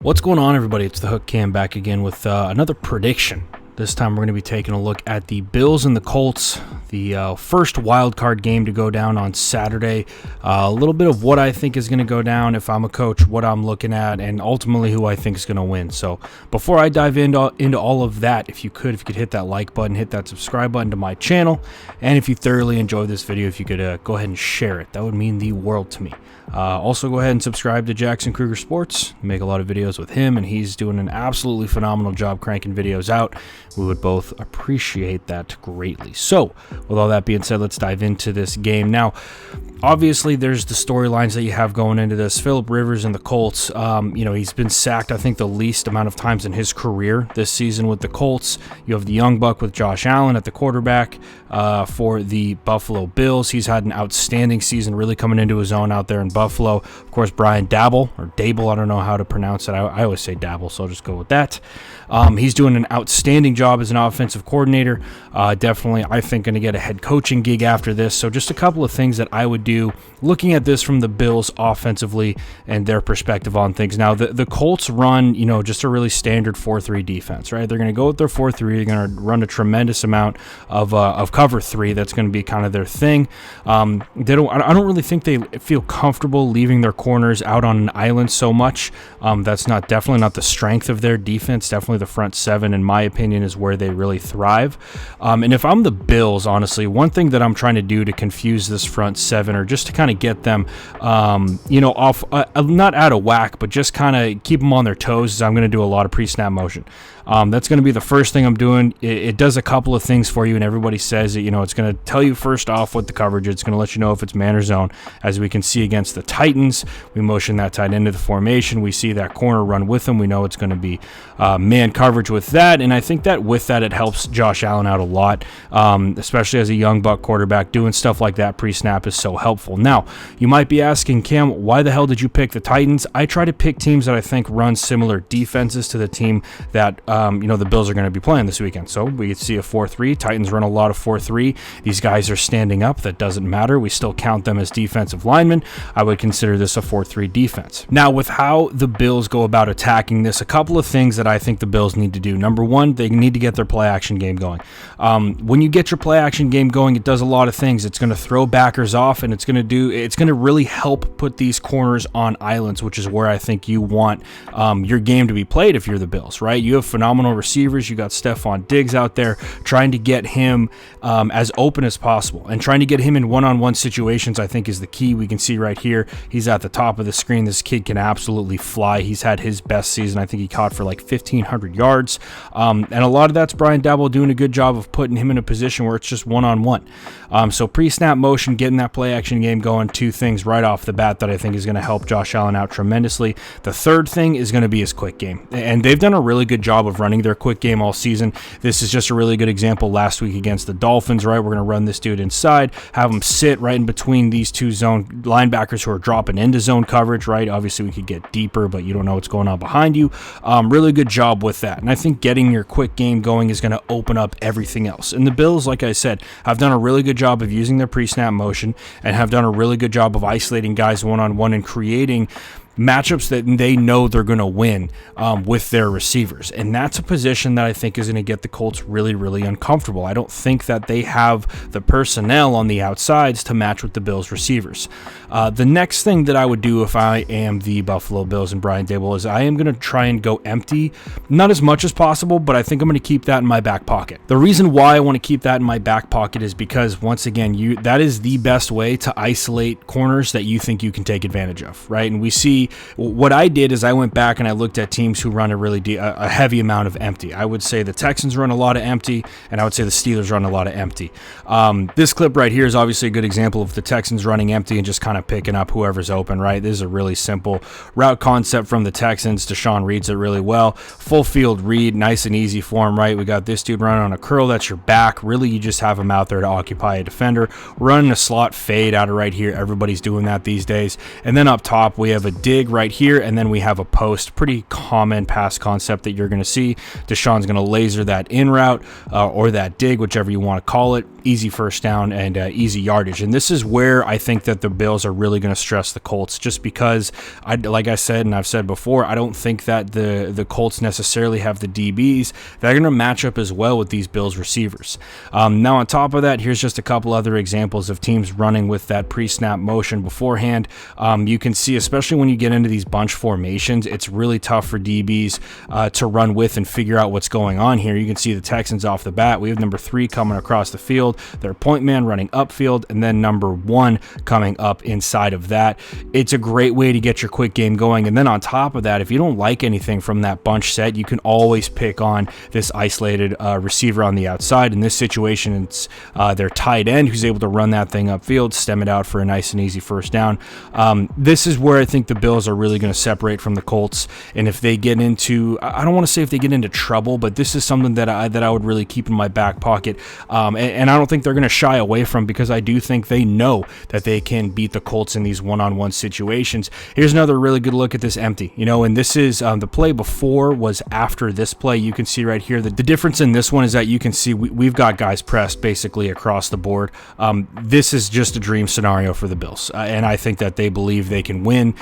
What's going on, everybody? It's the Hook Cam back again with another prediction. This time we're going to be taking a look at the Bills and the Colts, the first wild card game to go down on Saturday. A little bit of what I think is going to go down if I'm a coach, what I'm looking at, and ultimately who I think is going to win. So before I dive into all of that, if you could hit that like button, hit that subscribe button to my channel, and if you thoroughly enjoyed this video, if you could go ahead and share it, that would mean the world to me. Also, go ahead and subscribe to Jackson Kruger Sports. I make a lot of videos with him, and he's doing an absolutely phenomenal job cranking videos out. We would both appreciate that greatly. So, with all that being said, let's dive into this game. Now, obviously, there's the storylines that you have going into this. Phillip Rivers and the Colts, he's been sacked, I think, the least amount of times in his career this season with the Colts. You have the young buck with Josh Allen at the quarterback for the Buffalo Bills. He's had an outstanding season, really coming into his own out there in Buffalo. Of course, Brian Daboll, or Dable, I don't know how to pronounce it. I always say Daboll, so I'll just go with that. He's doing an outstanding job as an offensive coordinator. Definitely, I think, going to get a head coaching gig after this. So just a couple of things that I would do looking at this from the Bills offensively and their perspective on things. Now, the Colts run, just a really standard 4-3 defense, right? They're going to go with their 4-3. They're going to run a tremendous amount of cover 3. That's going to be kind of their thing. I don't really think they feel comfortable leaving their corners out on an island so much. That's definitely not the strength of their defense. Definitely the front seven, in my opinion, is where they really thrive. And if I'm the Bills, honestly, one thing that I'm trying to do to confuse this front seven, or just to kind of get them, off, not out of whack, but just kind of keep them on their toes, is I'm going to do a lot of pre-snap motion. That's going to be the first thing I'm doing. It does a couple of things for you, and everybody says that, it's going to tell you first off what the coverage is. It's going to let you know if it's man or zone. As we can see against the Titans, we motion that tight into the formation. We see that corner run with them. We know it's going to be man coverage with that, and I think that with that, it helps Josh Allen out a lot, especially as a young buck quarterback. Doing stuff like that pre-snap is so helpful. Now, you might be asking, Cam, why the hell did you pick the Titans? I try to pick teams that I think run similar defenses to the team that the Bills are going to be playing this weekend. So we see a 4-3. Titans run a lot of 4-3. These guys are standing up. That doesn't matter. We still count them as defensive linemen. I would consider this a 4-3 defense. Now, with how the Bills go about attacking this, a couple of things that I think the Bills need to do. Number one, they need to get their play action game going. When you get your play action game going, it does a lot of things. It's going to throw backers off, and it's going to really help put these corners on islands, which is where I think you want your game to be played if you're the Bills, right? You have phenomenal receivers. You got Stephon Diggs out there, trying to get him as open as possible, and trying to get him in one-on-one situations, I think, is the key. We can see right here, he's at the top of the screen. This kid can absolutely fly. He's had his best season. I think he caught for like 1,500 yards, and a lot of that's Brian Daboll doing a good job of putting him in a position where it's just one-on-one. So pre-snap motion, getting that play action game going, two things right off the bat that I think is going to help Josh Allen out tremendously. The third thing is going to be his quick game, and they've done a really good job of running their quick game all season. This is just a really good example last week against the Dolphins, right? We're going to run this dude inside, have him sit right in between these two zone linebackers who are dropping into zone coverage, right? Obviously, we could get deeper, but you don't know what's going on behind you. Really good job with that. And I think getting your quick game going is going to open up everything else. And the Bills, like I said, have done a really good job of using their pre-snap motion and have done a really good job of isolating guys one-on-one and creating matchups that they know they're going to win with their receivers. And that's a position that I think is going to get the Colts really, really uncomfortable. I don't think that they have the personnel on the outsides to match with the Bills receivers. The next thing that I would do if I am the Buffalo Bills and Brian Daboll is I am going to try and go empty, not as much as possible, but I think I'm going to keep that in my back pocket. The reason why I want to keep that in my back pocket is because, once again, that is the best way to isolate corners that you think you can take advantage of, right? And we see what I did is I went back and I looked at teams who run a heavy amount of empty. I would say the Texans run a lot of empty, and I would say the Steelers run a lot of empty. This clip right here is obviously a good example of the Texans running empty and just kind of picking up whoever's open, right? This is a really simple route concept from the Texans. Deshaun reads it really well. Full field read, nice and easy for him, right? We got this dude running on a curl. That's your back. Really, you just have him out there to occupy a defender. Running a slot fade out of right here. Everybody's doing that these days. And then up top, we have a dig dig right here, and then we have a post. Pretty common pass concept that you're going to see. Deshaun's going to laser that in route or that dig, whichever you want to call it. Easy first down and easy yardage. And this is where I think that the Bills are really going to stress the Colts, just because, like I said and I've said before, I don't think that the Colts necessarily have the DBs that are going to match up as well with these Bills receivers. Now, on top of that, here's just a couple other examples of teams running with that pre-snap motion beforehand. You can see, especially when you get into these bunch formations, it's really tough for DBs to run with and figure out what's going on here. You can see the Texans off the bat. We have number 3 coming across the field, their point man running upfield, and then number 1 coming up inside of that. It's a great way to get your quick game going. And then on top of that, if you don't like anything from that bunch set, you can always pick on this isolated receiver on the outside. In this situation, it's their tight end who's able to run that thing upfield, stem it out for a nice and easy first down. This is where I think the Bills are really going to separate from the Colts. And if they get into, I don't want to say if they get into trouble, but this is something that I would really keep in my back pocket. And I don't think they're going to shy away from, because I do think they know that they can beat the Colts in these one-on-one situations. Here's another really good look at this empty, and this is the play before was after this play. You can see right here that the difference in this one is that you can see we've got guys pressed basically across the board. This is just a dream scenario for the Bills, and I think that they believe they can win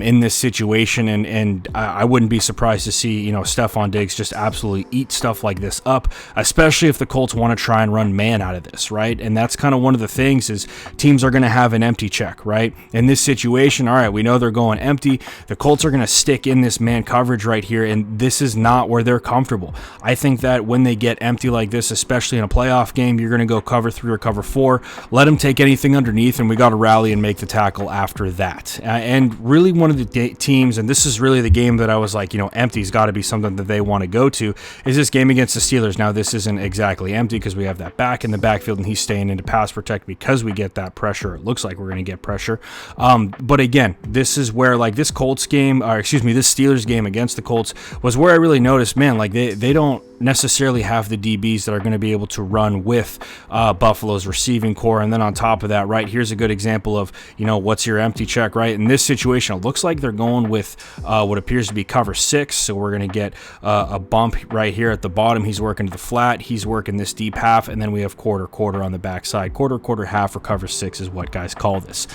in this situation, and I wouldn't be surprised to see Stephon Diggs just absolutely eat stuff like this up, especially if the Colts want to try and run man out of this, right? And that's kind of one of the things is teams are going to have an empty check, right? In this situation, all right, we know they're going empty. The Colts are going to stick in this man coverage right here, and this is not where they're comfortable. I think that when they get empty like this, especially in a playoff game, you're going to go cover 3 or cover 4, let them take anything underneath, and we got to rally and make the tackle after that. And really one of the teams, and this is really the game that I was like, empty's got to be something that they want to go to, is this game against the Steelers. Now, this isn't exactly empty because we have that back in the backfield, and he's staying in to pass protect because we get that pressure. It looks like we're going to get pressure. But again, this is where this Colts game, this Steelers game against the Colts was where I really noticed, man, they don't necessarily have the DBs that are going to be able to run with Buffalo's receiving core. And then on top of that, right, here's a good example of, what's your empty check, right? In this situation, it looks like they're going with what appears to be cover 6. So we're going to get a bump right here at the bottom. He's working to the flat. He's working this deep half. And then we have quarter on the backside. Quarter half, or cover 6 is what guys call this.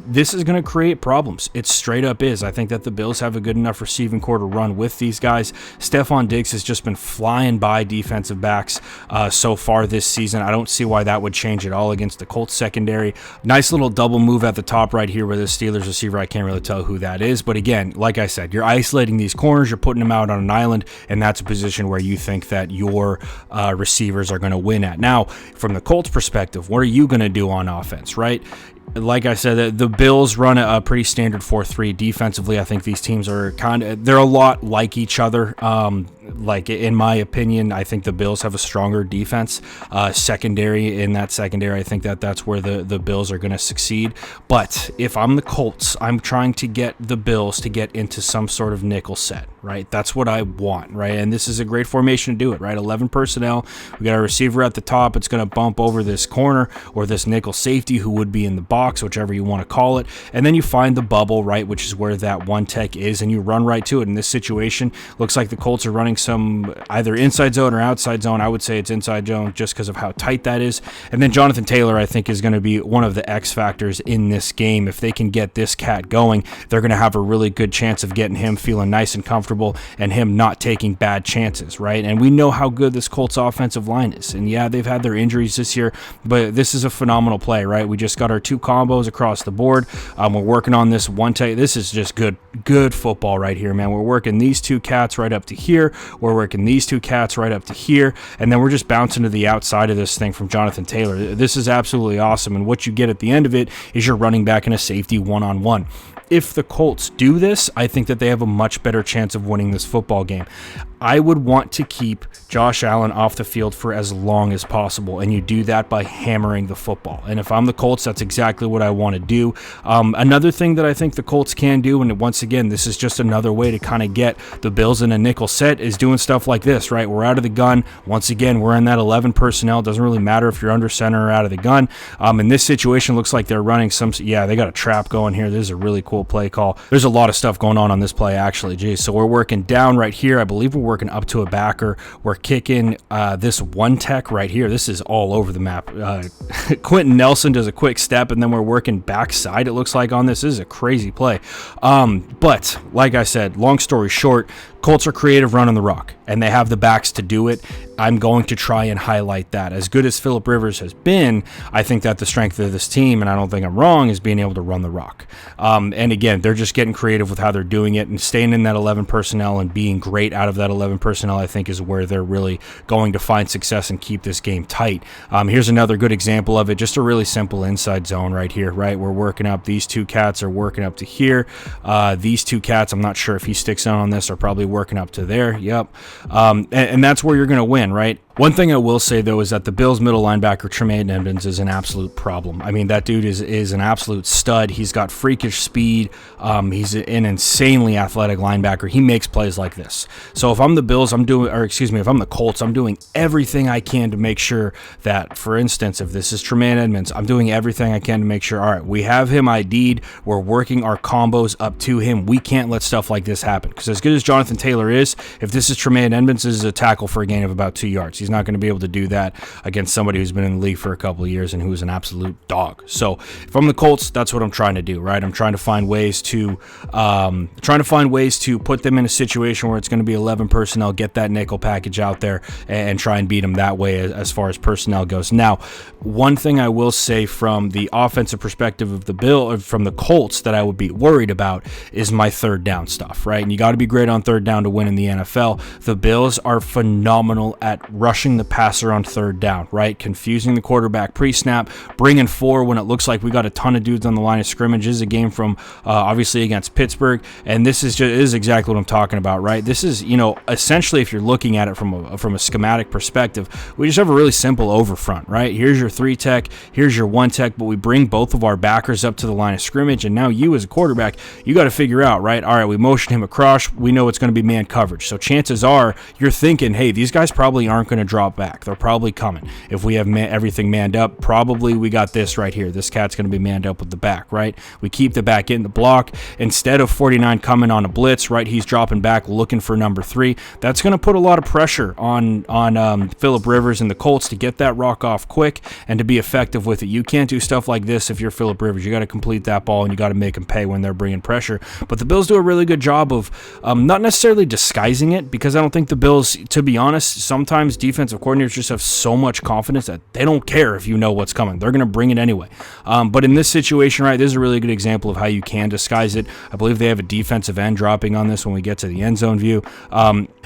This is going to create problems. It straight up is. I think that the Bills have a good enough receiving core to run with these guys. Stephon Diggs has just been flying by defensive backs so far this season. I don't see why that would change at all against the Colts secondary. Nice little double move at the top right here with the Steelers receiver. I can't really tell who that is, but again, like I said, you're isolating these corners, you're putting them out on an island, and that's a position where you think that your receivers are going to win at. Now, from the Colts perspective, what are you going to do on offense, right? Like I said, the Bills run a pretty standard 4-3 defensively. I think these teams are they're a lot like each other. In my opinion, I think the Bills have a stronger defense secondary. In that secondary, I think that's where the Bills are going to succeed. But if I'm the Colts, I'm trying to get the Bills to get into some sort of nickel set, right? That's what I want, right? And this is a great formation to do it, right? 11 personnel. We got a receiver at the top. It's going to bump over this corner or this nickel safety who would be in the box, whichever you want to call it. And then you find the bubble, right, which is where that one tech is, and you run right to it. In this situation, looks like the Colts are running some either inside zone or outside zone. I would say it's inside zone just because of how tight that is. And then Jonathan Taylor, I think, is going to be one of the X factors in this game. If they can get this cat going, they're going to have a really good chance of getting him feeling nice and comfortable and him not taking bad chances, right? And we know how good this Colts offensive line is. And yeah, they've had their injuries this year, but this is a phenomenal play, right? We just got our 2 combos across the board. We're working on this one take. This is just good football right here, man. We're working these 2 cats right up to here. We're working these 2 cats right up to here, and then we're just bouncing to the outside of this thing from Jonathan Taylor. This is absolutely awesome, and what you get at the end of it is your running back and a safety one-on-one. If the Colts do this, I think that they have a much better chance of winning this football game. I would want to keep Josh Allen off the field for as long as possible, and you do that by hammering the football. And if I'm the Colts, that's exactly what I want to do. Another thing that I think the Colts can do, and once again, this is just another way to kind of get the Bills in a nickel set, is doing stuff like this, right? We're out of the gun. Once again, we're in that 11 personnel. It doesn't really matter if you're under center or out of the gun. In this situation, looks like they're running they got a trap going here. This is a really cool play call. There's a lot of stuff going on this play, actually. Geez, so we're working down right here. I believe we're working up to a backer. We're kicking this one tech right here. This is all over the map. Quentin Nelson does a quick step, and then we're working backside, it looks like, on this. This is a crazy play. But like I said, long story short, Colts are creative running the rock, and they have the backs to do it. I'm going to try and highlight that. As good as Phillip Rivers has been, I think that the strength of this team, and I don't think I'm wrong, is being able to run the rock. And again, they're just getting creative with how they're doing it, and staying in that 11 personnel and being great out of that 11 personnel, I think, is where they're really going to find success and keep this game tight. Here's another good example of it, just a really simple inside zone right here, right? We're working up. These two cats are working up to here. These two cats, I'm not sure if he sticks on this, are probably working up to there. Yep. And that's where you're going to win, right? One thing I will say, though, is that the Bills' middle linebacker, Tremaine Edmonds, is an absolute problem. I mean, that dude is an absolute stud. He's got freakish speed. He's an insanely athletic linebacker. He makes plays like this. So if I'm the Bills, if I'm the Colts, I'm doing everything I can to make sure that, for instance, if this is Tremaine Edmonds, I'm doing everything I can to make sure, all right, we have him ID'd. We're working our combos up to him. We can't let stuff like this happen. Because as good as Jonathan Taylor is, if this is Tremaine Edmonds, this is a tackle for a gain of about 2 yards. He's not going to be able to do that against somebody who's been in the league for a couple of years and who is an absolute dog. So if I'm the Colts, that's what I'm trying to do, right? I'm trying to find ways to put them in a situation where it's going to be 11 personnel, get that nickel package out there, and try and beat them that way as far as personnel goes. Now, one thing I will say from the offensive perspective of from the Colts that I would be worried about is my third down stuff, right? And you got to be great on third down to win in the NFL. The Bills are phenomenal at rushing the passer on third down, right? Confusing the quarterback pre-snap, bringing four when it looks like we got a ton of dudes on the line of scrimmage. This is a game from obviously against Pittsburgh, and this is exactly what I'm talking about, right? This is, essentially, if you're looking at it from a schematic perspective, we just have a really simple over front, right? Here's your 3 tech, here's your 1 tech, but we bring both of our backers up to the line of scrimmage, and now you as a quarterback, you got to figure out, right? All right, we motion him across, we know it's going to be man coverage, so chances are you're thinking, hey, these guys probably aren't going to drop back. They're probably coming. If we have everything manned up, probably we got this right here. This cat's going to be manned up with the back, right? We keep the back in the block. Instead of 49 coming on a blitz, right, he's dropping back looking for number 3. That's going to put a lot of pressure on Phillip Rivers and the Colts to get that rock off quick and to be effective with it. You can't do stuff like this if you're Phillip Rivers. You got to complete that ball and you got to make them pay when they're bringing pressure. But the Bills do a really good job of not necessarily disguising it, because I don't think the Bills, to be honest, sometimes defensive coordinators just have so much confidence that they don't care if you know what's coming. They're going to bring it anyway. But in this situation, right, this is a really good example of how you can disguise it. I believe they have a defensive end dropping on this when we get to the end zone view.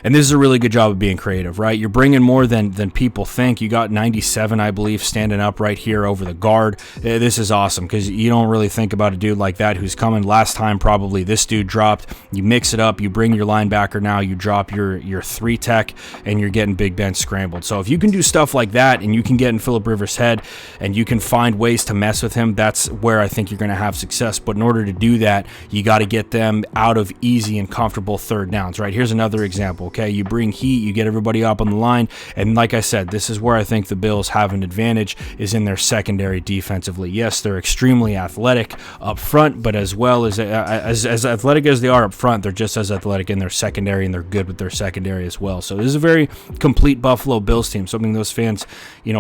And this is a really good job of being creative, right? You're bringing more than people think. You got 97, I believe, standing up right here over the guard. This is awesome because you don't really think about a dude like that who's coming. Last time, probably this dude dropped. You mix it up. You bring your linebacker now. You drop your 3 tech, and you're getting Big Ben scrambled. So if you can do stuff like that and you can get in Phillip Rivers' head and you can find ways to mess with him, that's where I think you're going to have success. But in order to do that, you got to get them out of easy and comfortable third downs, right? Here's another example. Okay, you bring heat, you get everybody up on the line, and like I said, this is where I think the Bills have an advantage, is in their secondary defensively. Yes, they're extremely athletic up front, but as well as athletic as they are up front, they're just as athletic in their secondary, and they're good with their secondary as well. So this is a very complete Buffalo Bills team, something those fans,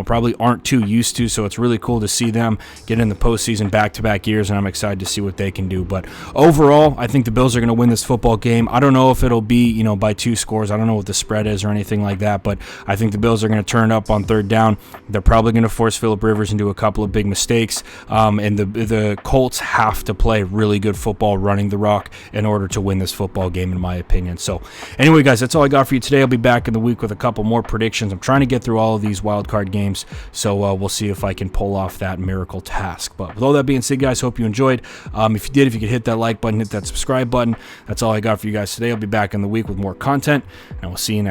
probably aren't too used to. So it's really cool to see them get in the postseason back-to-back years, and I'm excited to see what they can do. But overall, I think the Bills are going to win this football game. I don't know if it'll be, by 2 scores. I don't know what the spread is or anything like that, but I think the Bills are going to turn up on third down. They're probably going to force Phillip Rivers into a couple of big mistakes, and the Colts have to play really good football running the rock in order to win this football game, in my opinion. So anyway, guys, that's all I got for you today. I'll be back in the week with a couple more predictions. I'm trying to get through all of these wild card games, so we'll see if I can pull off that miracle task. But with all that being said, guys, hope you enjoyed. If you did, if you could hit that like button, hit that subscribe button. That's all I got for you guys today. I'll be back in the week with more content, and we'll see you next